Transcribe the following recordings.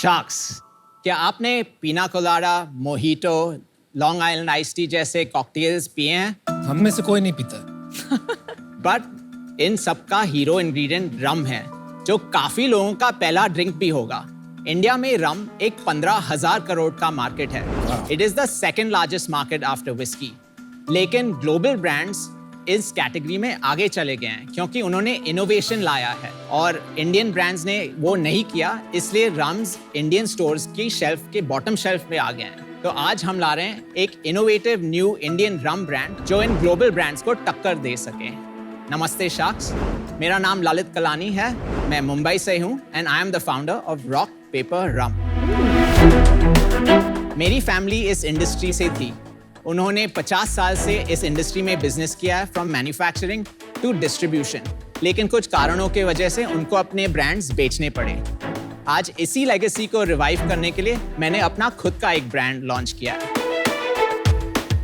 Sharks, क्या आपने पीना colada, mojito, long island ice tea जैसे कॉकटेल्स पिए हैं? हम में से कोई नहीं पीता। बट इन सब का हीरो इंग्रेडिएंट रम है, जो काफी लोगों का पहला ड्रिंक भी होगा। इंडिया में रम एक 15,000 करोड़ का मार्केट है। It is the second largest market after whisky. लेकिन ग्लोबल ब्रांड्स इस कैटेगरी में आगे चले गए हैं क्योंकि उन्होंने इनोवेशन लाया है और इंडियन ब्रांड्स ने वो नहीं किया, इसलिए रम्स इंडियन स्टोर्स की शेल्फ के बॉटम शेल्फ पे आ गए हैं। तो आज हम ला रहे हैं एक इनोवेटिव न्यू इंडियन रम ब्रांड जो इन ग्लोबल ब्रांड्स को टक्कर दे सके। नमस्ते शार्क्स, मेरा नाम ललित कलानी है, मैं मुंबई से हूँ and I am the founder of rock paper rum. मेरी फैमिली इस इंडस्ट्री से थी। उन्होंने 50 साल से इस इंडस्ट्री में बिजनेस किया है, फ्रॉम मैन्युफैक्चरिंग टू डिस्ट्रीब्यूशन। लेकिन कुछ कारणों की वजह से उनको अपने ब्रांड्स बेचने पड़े। आज इसी लेगेसी को रिवाइव करने के लिए मैंने अपना खुद का एक ब्रांड लॉन्च किया है।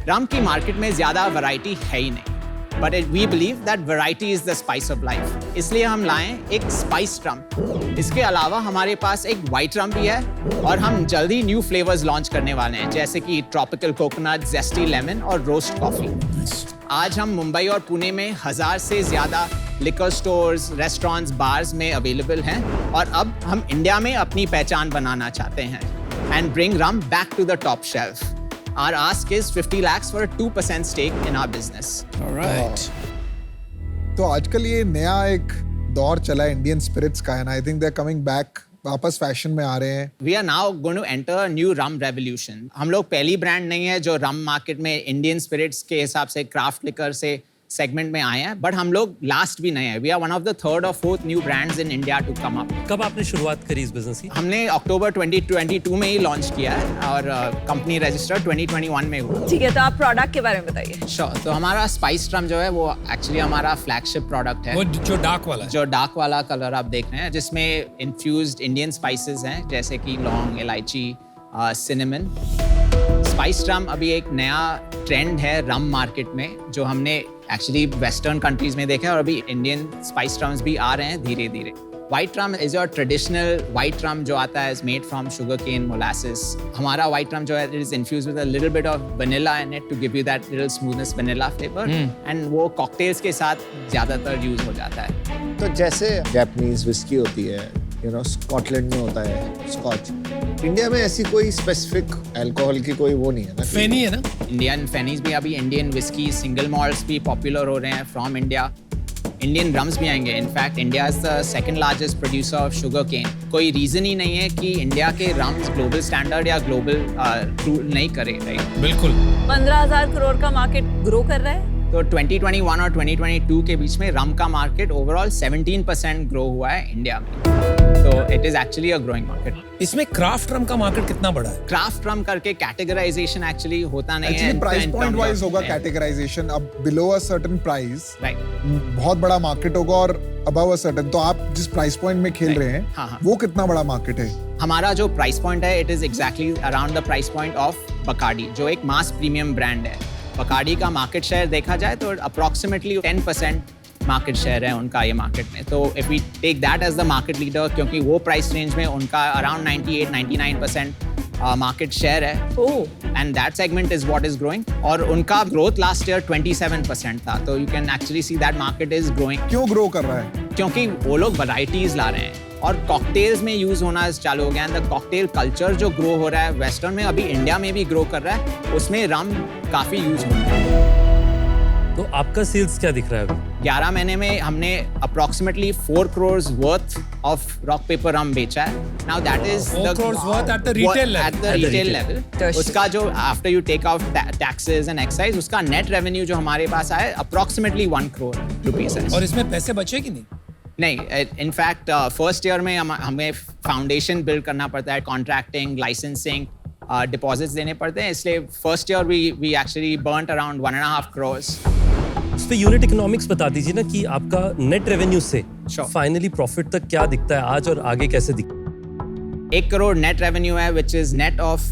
रम की मार्केट में ज्यादा वैरायटी है ही नहीं, but we believe that variety is the spice of life. इसलिए हम लाएं एक स्पाइस रम। इसके अलावा हमारे पास एक वाइट रम भी है और हम जल्दी न्यू फ्लेवर्स लॉन्च करने वाले हैं, जैसे कि ट्रॉपिकल कोकोनट, जेस्टी लेमन और रोस्ट कॉफी। आज हम मुंबई और पुणे में 1000 से ज्यादा लिकर स्टोर्स, रेस्टोरेंट्स, बार्स में अवेलेबल हैं और अब हम इंडिया में अपनी पहचान बनाना चाहते हैं and bring rum back to the top shelf. Our ask is 50 lakhs for a 2% stake in our business. All right. तो आजकल ये नया एक दौर चला है इंडियन स्पिरिट्स का, and I think they are coming back, वापस फैशन में आ रहे हैं। We are now going to enter a new rum revolution. हम लोग पहली ब्रांड नहीं है जो रम मार्केट में इंडियन स्पिरिट्स के हिसाब से क्राफ्ट लिकर से सेगमेंट में आए हैं, बट हम लोग लास्ट भी नहीं है। We are one of the third और fourth new brands in India to come up. कब आपने शुरुआत करी इस बिजनेस की? हमने अक्टूबर 2022 में ही लॉन्च किया है और कंपनी रजिस्टर 2021 में हुआ। ठीक है, तो आप प्रोडक्ट के बारे में बताइए। श्योर। तो हमारा स्पाइस रम जो है वो एक्चुअली हमारा फ्लैगशिप प्रोडक्ट है। वो जो डार्क वाला है। जो डार्क वाला कलर आप देख रहे हैं, जिसमें इन्फ्यूज्ड इंडियन स्पाइसेस हैं, जैसे कि लौंग, इलायची, सिनेमन। स्पाइस रम अभी एक नया ट्रेंड है रम मार्केट में, जो हमने एक्चुअली वेस्टर्न कंट्रीज में देखा है और अभी इंडियन स्पाइस रम्स भी आ रहे हैं धीरे धीरे। White rum is your traditional white rum जो आता है, is made from sugar cane molasses. हमारा व्हाइट रम जो है, it is infused with a little bit of vanilla in it to give you that little smoothness, vanilla flavour, and वो cocktails के साथ ज्यादातर यूज हो जाता है। तो जैसे जापानीज विस्की होती है, यू नो, स्कॉटलैंड में होता है स्कॉच, इंडिया में ऐसी कोई स्पेसिफिक अल्कोहल की कोई वो नहीं है ना? फेनी है ना? इंडियन फेनीज भी अभी, इंडियन विस्की सिंगल मॉल्ट्स भी पॉपुलर हो रहे हैं फ्रॉम इंडिया। इंडियन रम्स भी आएंगे। In fact India is the second largest producer of sugar cane. कोई रीजन ही नहीं है कि इंडिया के रम्स ग्लोबल स्टैंडर्ड या ग्लोबल रूल नहीं करे, राइट? बिल्कुल। 15,000 करोड़ का मार्केट ग्रो कर रहा है। तो 2021 और 2022 के बीच में रम का मार्केट ओवरऑल 17% ग्रो हुआ है इंडिया में। तो it is actually a growing market. इसमें क्राफ्ट रम का मार्केट कितना बड़ा है? क्राफ्ट रम करके कैटेगराइजेशन एक्चुअली होता नहीं है। प्राइस पॉइंट वाइज होगा कैटेगराइजेशन। अब below a certain price right, बहुत बड़ा मार्केट होगा, और अबव अ सर्टेन, तो आप जिस प्राइस पॉइंट में खेल रहे हैं, हाँ। वो कितना बड़ा मार्केट है? हमारा जो प्राइस पॉइंट है, it is exactly around the price point of Bacardi, जो एक मास प्रीमियम ब्रांड है। बकार्डी का मार्केट शेयर देखा जाए तो अप्रोक्सीमेटली 10% मार्केट शेयर है उनका ये मार्केट में। तो if we take that as the market leader, क्योंकि वो प्राइस रेंज में उनका अराउंड 98-99% मार्केट शेयर है, and that segment is what is growing. और उनका ग्रोथ लास्ट ईयर 27% था। तो you can actually see that market is growing. क्यों ग्रो कर रहा है? क्योंकि वो लोग वैरायटीज ला रहे हैं और कॉकटेल्स में यूज होना चालू हो गया है। द कॉकटेल कल्चर जो ग्रो हो रहा है वेस्टर्न में, अभी इंडिया में भी ग्रो कर रहा है, उसमें रम काफी यूज हो रहा है। तो आपका सेल्स क्या दिख रहा है अभी? 11 महीने में हमने approximately 4 crores worth of rock paper rum बेचा है। Now that is 4 crores worth at the retail level. At the retail level. उसका जो after you take out taxes and excise, उसका नेट रेवेन्यू जो हमारे पास आया अप्रोक्सीमेटली 1 crore रुपीस है। और इसमें पैसे बचे कि नहीं? नहीं, इनफैक्ट फर्स्ट ईयर में हमें फाउंडेशन बिल्ड करना पड़ता है, कॉन्ट्रैक्टिंग, लाइसेंसिंग, डिपॉजिट्स देने पड़ते हैं, इसलिए first year we actually burned around 1.5 crores। इस पे यूनिट इकोनॉमिक्स बता दीजिए ना कि आपका नेट रेवेन्यू से Sure. फाइनली प्रॉफिट तक क्या दिखता है आज और आगे कैसे दिखता 1 crore net revenue है, which is net of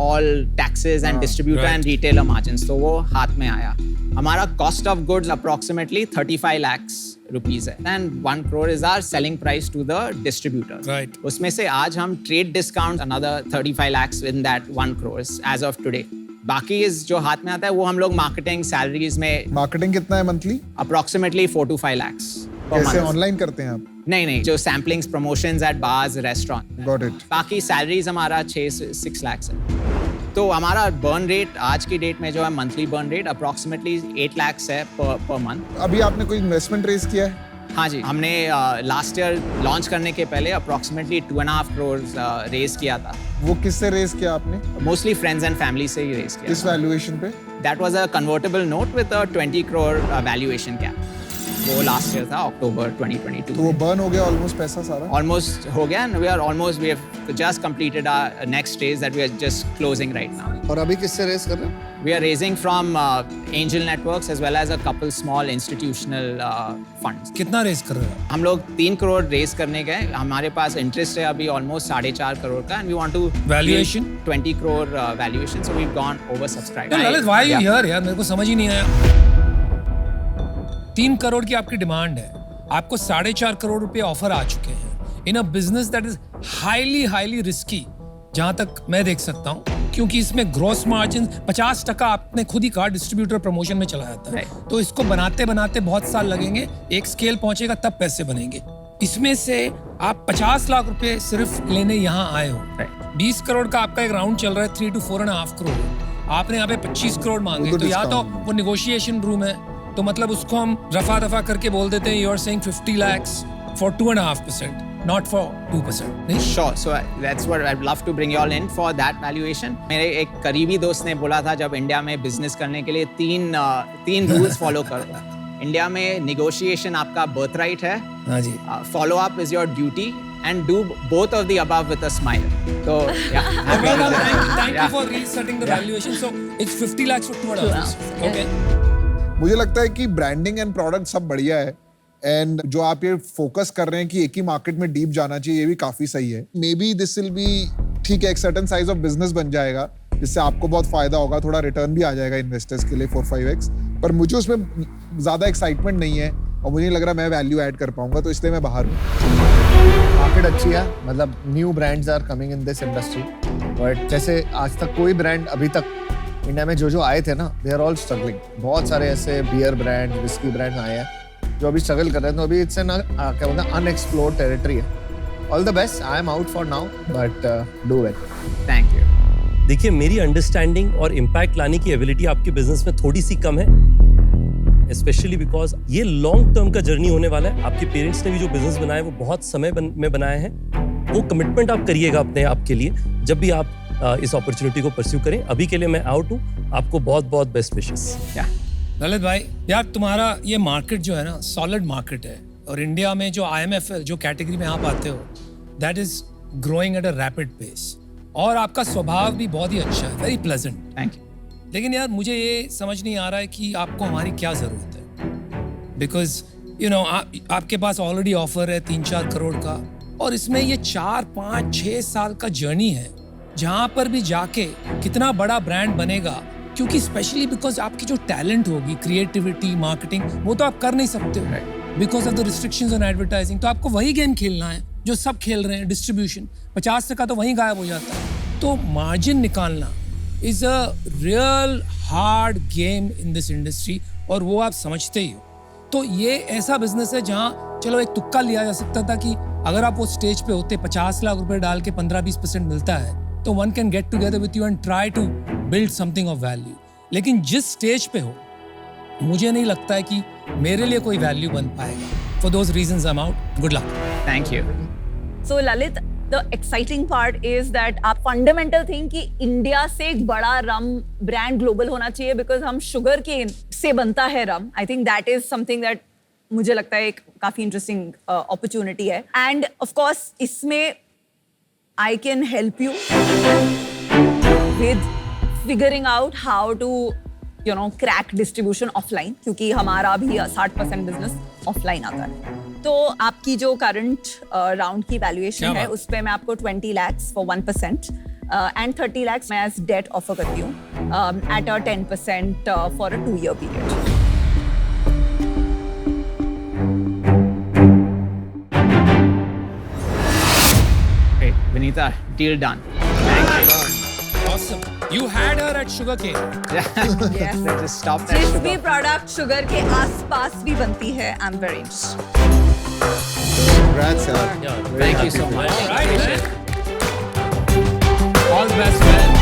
all taxes and distributor and retailer margins. तो वो हाथ में आया. हमारा cost of goods approximately 35 lakhs rupees है. And 1 crore is our selling price to the distributor. Right. उसमें से आज हम trade discount another 35 lakhs in that 1 crores as of today. बाकी इस जो हाथ में आता है वो हम लोग मार्केटिंग सैलरीज में मार्केटिंग कितना है मंथली? Approximately 4 to 5 lakhs. कैसे ऑनलाइन करते हैं आप? नहीं, जो samplings, promotions at bars, restaurant. Got it. बाकी सैलरीज हमारा 6 से 6 lakhs है. तो हमारा बर्न रेट आज की डेट में जो है monthly burn rate approximately 8 lakhs है पर मंथ. अभी आपने कोई इन्वेस्टमेंट रेज किया है? हाँ जी, हमने लास्ट ईयर लॉन्च करने के पहले अप्रोक्सीमेटली 2.5 crores रेज किया था. वो किससे रेज किया आपने? मोस्टली फ्रेंड्स एंड फैमिली से ही रेज किया. किस वैल्यूएशन पे? That was a convertible note with a 20 crore valuation cap. वो लास्ट ईयर था अक्टूबर 2022. तो वो बर्न हो गया ऑलमोस्ट पैसा सारा? Almost हो गया, and we have just completed our next stage that we are just closing right now. और अभी किससे रेस कर रहे हैं? We are raising from angel networks as well as a couple small institutional funds. कितना race कर रहे हो? हम लोग 3 crore रेज करने गए. हमारे पास इंटरेस्ट है अभी ऑलमोस्ट 4.5 crore का, and we want to Valuation? 20 crore valuation, so we've gone oversubscribed. Lalit, why are you here यार? मेरे को समझ ही नहीं आया. 3 करोड़ की आपकी डिमांड है, आपको 4.5 करोड़ रुपए ऑफर आ चुके हैं in a business that is highly risky, जहां तक मैं देख सकता हूं, क्योंकि इसमें ग्रॉस मार्जिन 50% आपने खुद ही कहा डिस्ट्रीब्यूटर प्रमोशन में चला जाता है. तो इसको बनाते बनाते बहुत साल लगेंगे, एक स्केल पहुंचेगा तब पैसे बनेंगे. इसमें से आप 50 लाख रुपए सिर्फ लेने यहाँ आए हो. 20 करोड़ का आपका एक राउंड चल रहा है, 3 to 4.5 करोड़. आपने यहाँ पे 25 करोड़ मांगे, तो या तो वो निगोशिएशन रूम है, तो मतलब उसको हम रफा दफा करके बोल देते हैं, you are saying 50 lakhs for 2.5%, not for 2%. नहीं? Sure. So that's what I'd love to bring you all in for that valuation. मेरे एक करीबी दोस्त ने बोला था जब इंडिया में बिजनेस करने के लिए तीन रूल्स फॉलो करो. इंडिया में नेगोशिएशन आपका बर्थ राइट है. हाँ जी. Follow up is your duty and do both of the above with a smile. So yeah. Thank you for resetting the valuation. So it's 50 lakhs for 2.5%. Okay. मुझे लगता है कि branding and product सब बढ़िया है, एंड जो आप ये फोकस कर रहे हैं कि एक ही मार्केट में डीप जाना चाहिए, ये भी काफी सही है. May be this will be ठीक है, एक सर्टेन साइज ऑफ बिजनेस बन जाएगा जिससे आपको बहुत फायदा होगा, थोड़ा रिटर्न भी आ जाएगा इन्वेस्टर्स के लिए 4-5x. पर मुझे उसमें ज्यादा एक्साइटमेंट नहीं है और मुझे नहीं लग रहा मैं वैल्यू ऐड कर पाऊंगा, तो इसलिए मैं बाहर हूँ. मार्केट अच्छी है, मतलब new brands are coming in this industry, but जैसे आज तक कोई ब्रांड अभी तक इंडिया में जो आए थे ना, दे आर ऑल स्ट्रगलिंग. बहुत सारे ऐसे बियर ब्रांड, विस्की ब्रांड आए हैं जो अभी स्ट्रगल कर रहे हैं. तो अभी इट्स क्या बोलते हैं, अनएक्सप्लोर्ड टेरिटरी है. All the best. I am out for now, but do well. Thank you. देखिए, मेरी अंडरस्टैंडिंग और इम्पैक्ट लाने की एबिलिटी आपके बिजनेस में थोड़ी सी कम है, स्पेशली बिकॉज ये लॉन्ग टर्म का जर्नी होने वाला है. आपके पेरेंट्स ने भी जो बिजनेस बनाया है वो बहुत समय में बनाए हैं. वो कमिटमेंट आप करिएगा अपने आप के लिए जब भी आप इस अपॉर्चुनिटी को परस्यू करें. अभी के लिए मैं आउट हूँ. आपको बहुत बहुत बेस्ट विशेस. ललित भाई यार, तुम्हारा ये मार्केट जो है ना, सॉलिड मार्केट है, और इंडिया में जो IMF जो कैटेगरी में आप आते हो, that is growing at a rapid pace, और आपका स्वभाव भी बहुत ही अच्छा है, वेरी प्लेजेंट. Thank you. लेकिन यार मुझे ये समझ नहीं आ रहा है कि आपको हमारी क्या जरूरत है, बिकॉज यू नो आपके पास ऑलरेडी ऑफर है 3-4 करोड़ का, और इसमें ये 4-5-6 साल का जर्नी है, जहां पर भी जाके कितना बड़ा ब्रांड बनेगा, क्योंकि स्पेशली बिकॉज आपकी जो टैलेंट होगी, क्रिएटिविटी, मार्केटिंग, वो तो आप कर नहीं सकते हो because of the restrictions on advertising. तो आपको वही गेम खेलना है जो सब खेल रहे हैं, डिस्ट्रीब्यूशन. 50% तो वहीं गायब हो जाता है. तो मार्जिन निकालना is a real hard game in this industry, और वो आप समझते ही हो. तो ये ऐसा बिजनेस है जहाँ चलो एक तुक्का लिया जा सकता था कि अगर आप वो स्टेज पे होते, 50 लाख रुपए डाल के 15-20% मिलता है, तो one can get together with you and try to build something of value. लेकिन जिस स्टेज पे हो, मुझे नहीं लगता है कि मेरे लिए कोई वैल्यू बन पाएगा. For those reasons I am out. Good luck. Thank you. So Lalit, the exciting part is that आप fundamental thing कि इंडिया से एक बड़ा रम ब्रांड ग्लोबल होना चाहिए, बिकॉज हम शुगर केन से बनता है रम. I think that is something that मुझे लगता है एक काफी इंटरेस्टिंग अपॉर्चुनिटी है. एंड ऑफ कोर्स इसमें I can help you with figuring out how to crack distribution offline, क्योंकि हमारा भी 60% बिजनेस ऑफलाइन आता है. तो आपकी जो करंट राउंड की क्या वैल्यूएशन है बात? उस पे मैं आपको 20 lakhs for 1% एंड 30 lakhs मैं एज डेट ऑफर करती हूँ at a 10% for a 2-year period. Great, Vinita, deal done. Thank you. Awesome. You had her at Sugarcane. Yes. Let's just stop that. जिस sugar. भी product sugar के आसपास भी बनती है I am very interested. Congrats, yaar. Yeah, Thank you so much. All right, man. All the best, man.